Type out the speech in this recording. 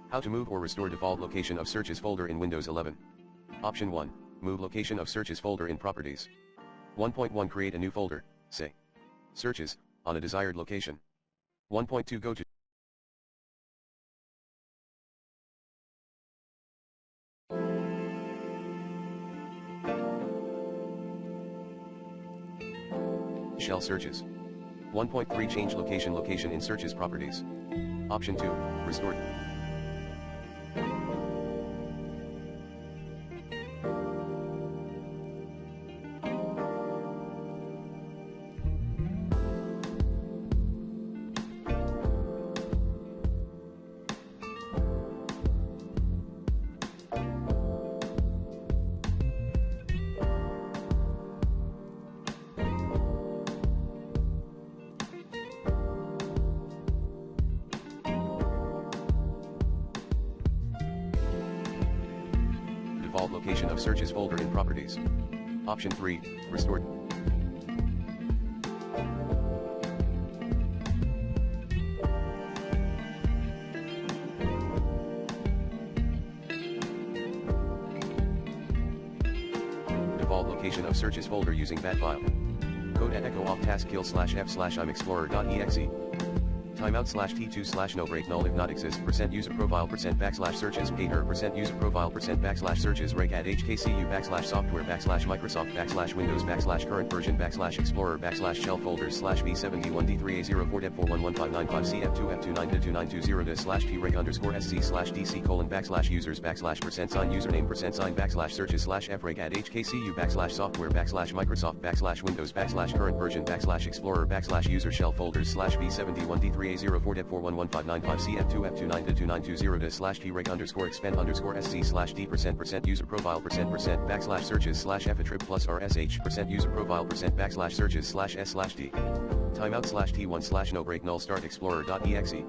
How to move or restore default location of searches folder in Windows 11. Option 1, move location of searches folder in Properties. 1.1 Create a new folder, say Searches, on a desired location. 1.2 Go to Shell Searches. 1.3 Change location in Searches Properties. Option 2, Restore. Default location of searches folder in Properties. Option 3, Restored. Default location of searches folder using bat file. Code at echo off task kill /f/I'm explorer.exe. Timeout /t2 no break null if not exists %user profile %searches pater %user profile %searches rake at hkcu /software /microsoft /windows /current version /explorer /shell folders /v71d3a04 dep411595 cf2f29d2920 d/p rake _sc /dc :users /sign username %sign /searches /f rake at hkcu /software /microsoft /windows /current version /explorer /user shell folders /v71d3 a04 dep411595 cf2f29d2920 d/p rake _expand _sc /d %user profile %searches /f attrib plus rsh %user profile %searches /s/d. Timeout /t1 no break null start explorer.exe.